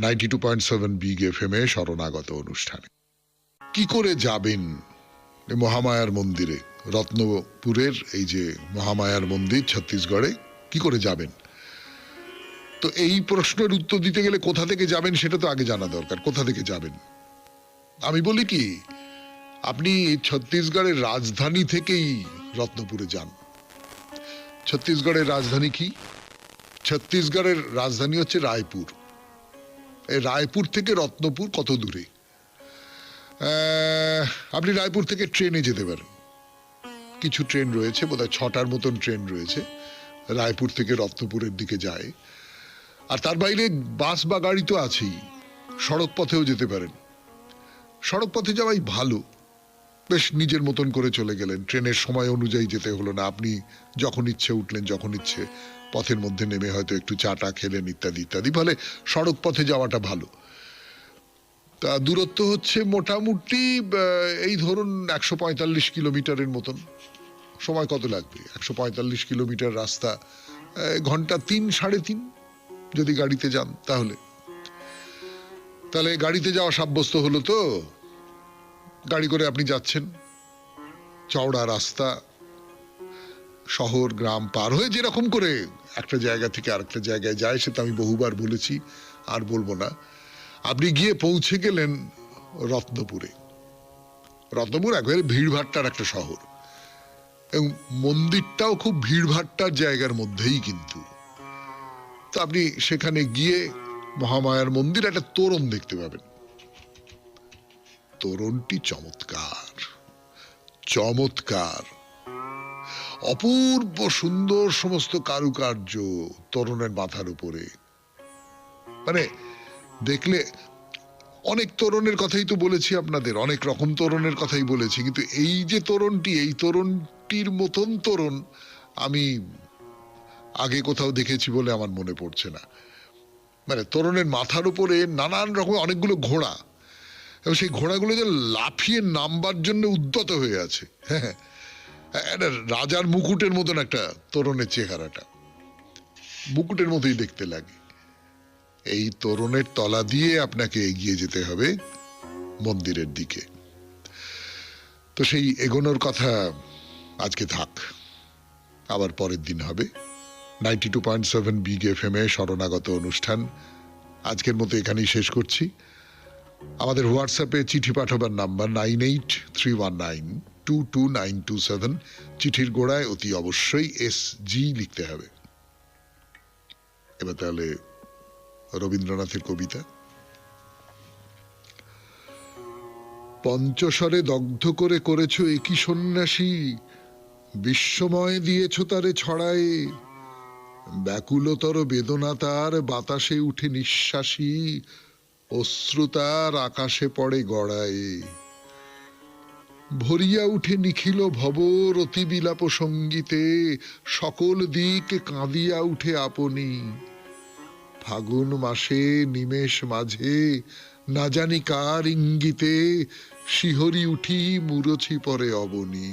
92.7 বিগ FM এ শরণাগত অনুষ্ঠানে। কি করে যাবেন মহামায়ার মন্দিরে, রত্নপুরের এই যে মহামায়ার মন্দির ছত্তিশগড়ে, কি করে যাবেন? তো এই প্রশ্নের উত্তর দিতে গেলে কোথা থেকে যাবেন সেটা তো আগে জানা দরকার। কোথা থেকে যাবেন? আমি বলি কি, আপনি ছত্তিশগড়ের রাজধানী থেকেই রত্নপুরে যান। ছত্তিশগড়ের রাজধানী কি? ছত্তিশগড়ের রাজধানী হচ্ছে রায়পুর। এই রায়পুর থেকে রত্নপুর কত দূরে? আপনি রায়পুর থেকে ট্রেনে যেতে পারেন, কিছু ট্রেন রয়েছে, বোধহয় 6টার মতন ট্রেন রয়েছে রায়পুর থেকে রত্নপুরের দিকে যায়। আর তার বাইরে বাস বা গাড়ি তো আছেই, সড়ক পথেও যেতে পারেন। সড়ক পথে যাওয়াই ভালো, বেশ নিজের মতন করে চলে গেলেন, ট্রেনের সময় অনুযায়ী যেতে হলো না, আপনি যখন ইচ্ছে উঠলেন, যখন ইচ্ছে পথের মধ্যে নেমে হয়তো একটু চাটা খেলেন, ইত্যাদি ইত্যাদি। ফলে সড়ক পথে যাওয়াটা ভালো। তা দূরত্ব হচ্ছে মোটামুটি এই ধরুন 145 কিলোমিটারের মতন। সময় কত লাগবে? 145 কিলোমিটার রাস্তা ঘন্টা 3-3.5 যদি গাড়িতে যান। তাহলে গাড়িতে যাওয়া সাব্যস্ত হলো। তো গাড়ি করে আপনি যাচ্ছেন, চওড়া রাস্তা, শহর গ্রাম পার হয়ে যেরকম করে একটা জায়গা থেকে আরেকটা জায়গায় যায়, সেটা আমি বহুবার বলেছি, আর বলবো না। আপনি গিয়ে পৌঁছে গেলেন রত্নপুরে। রত্নপুর একেবারে ভিড়ভাট্টার একটা শহর, এবং মন্দিরটাও খুব ভিড়ভাট্টার জায়গার মধ্যেই কিন্তু। তো আপনি সেখানে গিয়ে মহামায়ার মন্দির, একটা তোরণ দেখতে পাবেন। তোরণটি চমৎকার চমৎকার, অপূর্ব সুন্দর সমস্ত কারুকার্য তোরণের মাথার উপরে। মানে দেখলে, অনেক তোরণের কথাই তো বলেছি আপনাদের, অনেক রকম তোরণের কথাই বলেছি, কিন্তু এই যে তোরণটি, এই তোরণটির মতন তোরণ আমি আগে কোথাও দেখেছি বলে আমার মনে পড়ছে না। মানে তোরণের মাথার উপরে নানান রকম অনেকগুলো ঘোড়া, এবং সেই ঘোড়াগুলো যে লাফিয়ে নামবার জন্য উদ্যত হয়ে আছে। হ্যাঁ, একটা রাজার মুকুটের মতন একটা তোরণের চেহারাটা মুকুটের মতোই দেখতে লাগে। এই তোরণের তলা দিয়ে আপনাকে এগিয়ে যেতে হবে মন্দিরের দিকে। তো সেই এগোনোর কথা আজকে থাক, আবার পরের দিন হবে। 92.7 বিগ FM এ শরণাগত অনুষ্ঠান আজকের মতো এখানেই শেষ করছি। আমাদের হোয়াটসঅ্যাপে চিঠি পাঠাবার নাম্বার 9831922927। চিঠির গোড়ায় অতি অবশ্যই SG লিখতে হবে। এবার তাহলে রবীন্দ্রনাথের কবিতা। পঞ্চস্বরে দগ্ধ করে করেছ একই সন্ন্যাসী, বিশ্বময় দিয়েছ তারে ছড়ায়, ব্যাকুলতর বেদনা তার বাতাসে উঠে নিঃশ্বাসী, অশ্রুতার আকাশে পড়ে গড়ায়, ভরিয়া উঠে নিখিল ভব রতি বিলাপ সঙ্গীতে, সকল দিক কাঁদিয়া উঠে আপনি, ফাগুন মাসে নিমেষ মাঝে না জানি কার ইঙ্গিতে, শিহরি উঠি মুরছি পরে অবনী।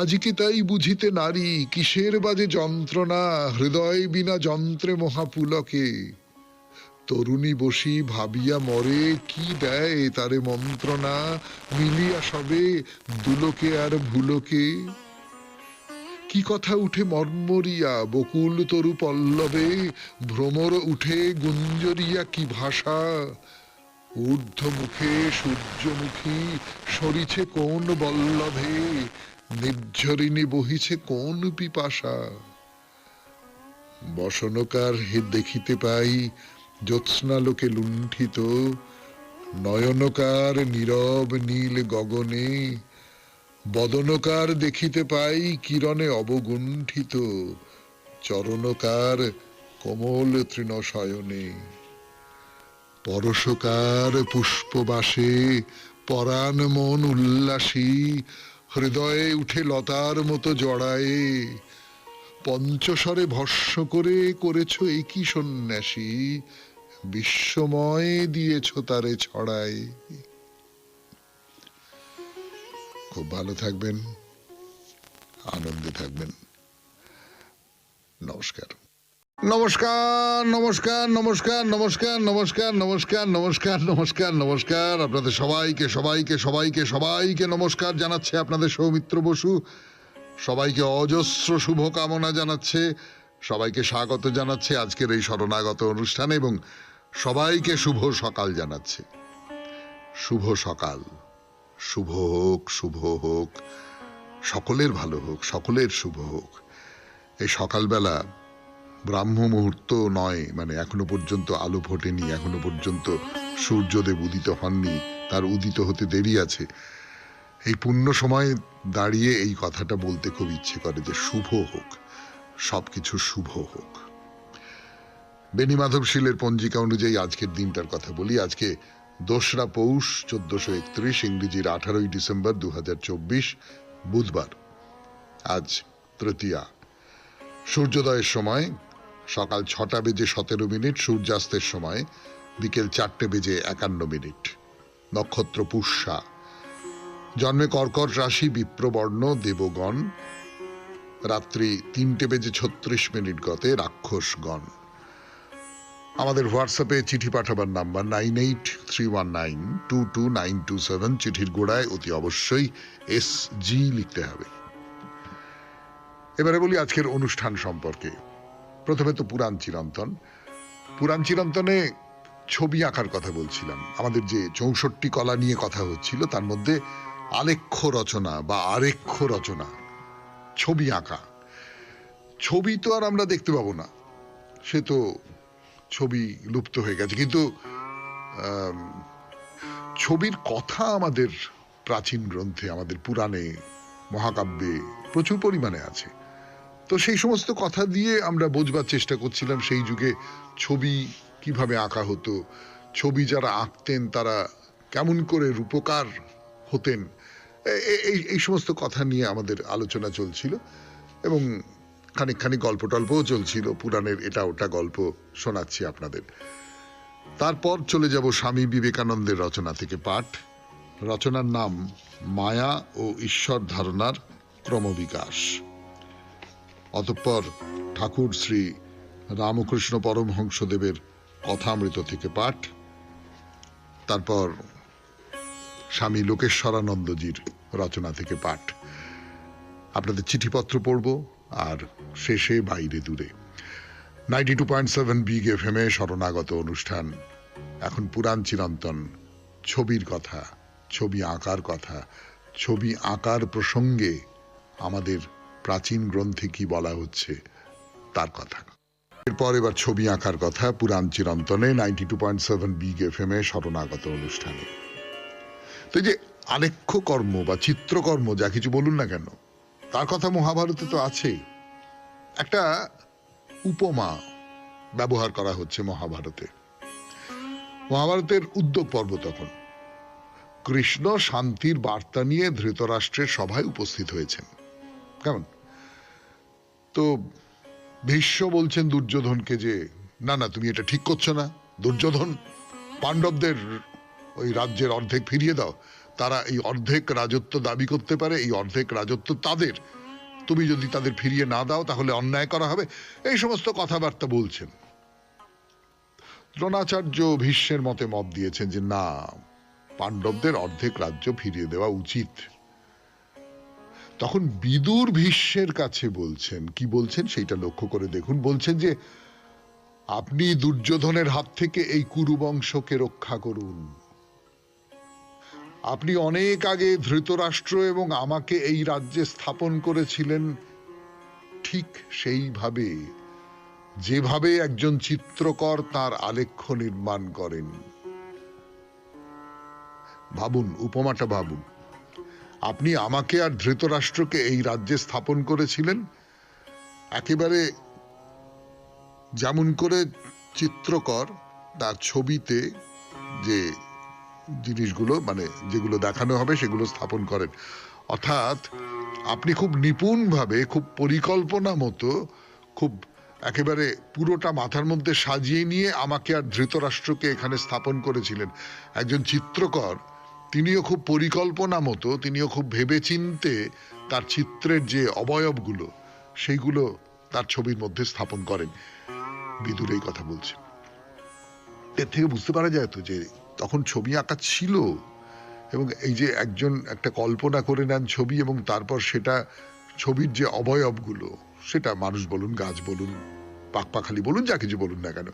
আজকে তাই বুঝিতে নারী কিসের বাজে যন্ত্রণা, হৃদয় বিনা যন্ত্রে মহাপুলকে, তরুণী বসি ভাবিয়া মরে কি দেয় তারে মন্ত্রণা, মিলিয়া সবে দুলোকে আর ভুলোকে। কি কথা উঠে মর্মরিয়া বকুল তরু পল্লবে, ভ্রমর উঠে গুঞ্জরিয়া কি ভাষা, ঊর্ধ্ব মুখে সূর্যমুখী সরিছে কোন বল্লভে, নির্ঝরিণী বহিছে কোন পিপাসা। বসনকার হে দেখিতে পাই জ্যোৎস্নালোকে লুণ্ঠিত, নয়নকার নীরব নীল গগনে, বদনকার দেখিতে পাই কিরণে অবগুণ্ঠিত, চরণকার কোমল তৃণশয়নে, পরশকার পুষ্পবাসে পরাণ মন উল্লাসী, হৃদয়ে উঠে লতার মতো জড়ায়ে, পঞ্চস্বরে ভস্য করে করেছ একই সন্ন্যাসী, বিশ্বময় দিয়েছ তারে ছড়ায়। খুব ভালো থাকবেন, আনন্দে থাকবেন। নমস্কার নমস্কার নমস্কার নমস্কার নমস্কার নমস্কার নমস্কার নমস্কার নমস্কার নমস্কার। আপনাদের সবাইকে সবাইকে সবাইকে সবাইকে নমস্কার জানাচ্ছে আপনাদের সৌমিত্র বসু। সবাইকে অজস্র শুভকামনা জানাচ্ছে, সবাইকে স্বাগত জানাচ্ছে আজকের এই শরণাগত অনুষ্ঠানে, এবং সবাইকে শুভ সকাল জানাচ্ছে। শুভ সকাল, শুভ হোক, শুভ হোক, সকলের ভালো হোক, সকলের শুভ হোক। এই সকালবেলা ব্রাহ্ম মুহূর্ত নয়, মানে এখনো পর্যন্ত আলো ফোটেনি, এখনো পর্যন্ত সূর্যদেব উদিত হননি, তার উদিত হতে দেরি আছে। এই পূর্ণ সময় দাঁড়িয়ে এই কথাটা বলতে খুব ইচ্ছে করে যে শুভ হোক, সবকিছু শুভ হোক। বেনি মাধবশীলের পঞ্জিকা অনুযায়ী আজকের দিনটার কথা বলি। আজকে 2রা পৌষ 1431, ইংরেজির 18ই ডিসেম্বর 2024, বুধবার। আজ তৃতীয়া। সূর্যোদয়ের সময় সকাল 6টা বেজে 17 মিনিট, সূর্যাস্তের সময় বিকেল 4টে বেজে 51 মিনিট। নক্ষত্র পুষ্যা। জন্মে কর্কট রাশি, বিপ্রবর্ণ, দেবগণ। রাত্রি 3টে বেজে 36 মিনিট গতে রাক্ষসগণ। আমাদের হোয়াটসঅ্যাপে চিঠি পাঠাবার নাম্বার 9831922927। চিঠির গোড়ায় অতি অবশ্যই SG লিখতে হবে। এবারে বলি আজকের অনুষ্ঠান সম্পর্কে। প্রথমে তো পুরাণ চিরন্তন। পুরাণ চিরন্তনে ছবি আঁকার কথা বলছিলাম। আমাদের যে 64 কলা নিয়ে কথা হচ্ছিল, তার মধ্যে আলেখ্য রচনা বা আরেখ্য রচনা, ছবি আঁকা। ছবি তো আর আমরা দেখতে পাবো না, সে তো ছবি লুপ্ত হয়ে গেছে, কিন্তু ছবির কথা আমাদের প্রাচীন গ্রন্থে, আমাদের পুরাণে, মহাকাব্যে প্রচুর পরিমাণে আছে। তো সেই সমস্ত কথা দিয়ে আমরা বোঝবার চেষ্টা করছিলাম সেই যুগে ছবি কিভাবে আঁকা হতো, ছবি যারা আঁকতেন তারা কেমন করে রূপকার হতেন। এই সমস্ত কথা নিয়ে আমাদের আলোচনা চলছিল, এবং খানিক গল্প টল্পও চলছিল, পুরাণের এটা ওটা গল্প শোনাচ্ছি আপনাদের। তারপর চলে যাব স্বামী বিবেকানন্দের রচনা থেকে পাঠ, রচনার নাম মায়া ও ঈশ্বর ধারণার ক্রমবিকাশ। অতঃপর ঠাকুর শ্রী রামকৃষ্ণ পরমহংসদেবের কথামৃত থেকে পাঠ, তারপর স্বামী লোকেশ্বরানন্দজির রচনা থেকে পাঠ। আপনাদের চিঠিপত্র পড়ব, আর শেষে বাইরে দূরে 92.7 বিগ FM এ শরণাগত অনুষ্ঠান। এখন পুরাণ চিরন্তন, ছবির কথা, ছবি আঁকার কথা, ছবি আঁকার প্রসঙ্গে আমাদের প্রাচীন গ্রন্থে কি বলা হচ্ছে তার কথা। এরপর এবার ছবি আঁকার কথা পুরাণ চিরন্তনে 92.7 বিগ FM এ শরণাগত অনুষ্ঠানে। তো এই যে আলেখ্য কর্ম বা চিত্রকর্ম যা কিছু বলুন না কেন, তার কথা মহাভারতে তো আছে। একটা উপমা ব্যবহার করা হচ্ছে মহাভারতে। মহাভারতের উদ্যোগ পর্ব তখন কৃষ্ণ শান্তির বার্তা নিয়ে ধৃতরাষ্ট্রের সভায় উপস্থিত হয়েছেন। কেমন? তো ভীষ্ম বলছেন দুর্যোধনকে যে না না, তুমি এটা ঠিক করছো না। দুর্যোধন, পাণ্ডবদের ওই রাজ্যের অর্ধেক ফিরিয়ে দাও, তারা এই অর্ধেক রাজত্ব দাবি করতে পারে, এই অর্ধেক রাজত্ব তাদের, তুমি যদি তাদের ফিরিয়ে না দাও তাহলে অন্যায় করা হবে। এই সমস্ত কথাবার্তা বলছেন। দ্রোণাচার্য ভীষ্মের মতে মত দিয়েছেন যে না, পাণ্ডবদের অর্ধেক রাজ্য ফিরিয়ে দেওয়া উচিত। তখন বিদুর ভীষ্মের কাছে বলছেন, কি বলছেন সেইটা লক্ষ্য করে দেখুন। বলছেন যে আপনি দুর্যোধনের হাত থেকে এই কুরুবংশকে রক্ষা করুন। আপনি অনেক আগে ধৃতরাষ্ট্র এবং আমাকে এই রাজ্যে স্থাপন করেছিলেন ঠিক সেইভাবে, যেভাবে একজন চিত্রকর তার আলেখ্য নির্মাণ করেন। ভাবুন, উপমাটা ভাবুন। আপনি আমাকে আর ধৃতরাষ্ট্রকে এই রাজ্যে স্থাপন করেছিলেন একেবারে যেমন করে চিত্রকর তার ছবিতে যে জিনিসগুলো, মানে যেগুলো দেখানো হবে সেগুলো স্থাপন করেন। অর্থাৎ আপনি খুব নিপুণভাবে, খুব পরিকল্পনা মতো, খুব একেবারে পুরোটা মাথার মধ্যে সাজিয়ে নিয়ে আমাকে আর ধৃতরাষ্ট্রকে এখানে স্থাপন করেছিলেন। একজন চিত্রকর, তিনিও খুব পরিকল্পনা মতো, তিনিও খুব ভেবেচিন্তে তার চিত্রের যে অবয়বগুলো সেইগুলো তার ছবির মধ্যে স্থাপন করেন। বিদুর এই কথা বলছে। এর থেকে বুঝতে পারা যায় তো যে তখন ছবি আঁকা ছিল, এবং এই যে একজন একটা কল্পনা করে নেন ছবি, এবং তারপর সেটা ছবির যে অবয়বগুলো, সেটা মানুষ বলুন, গাছ বলুন, পাখপাখালি বলুন, যা কিছু বলুন না কেন,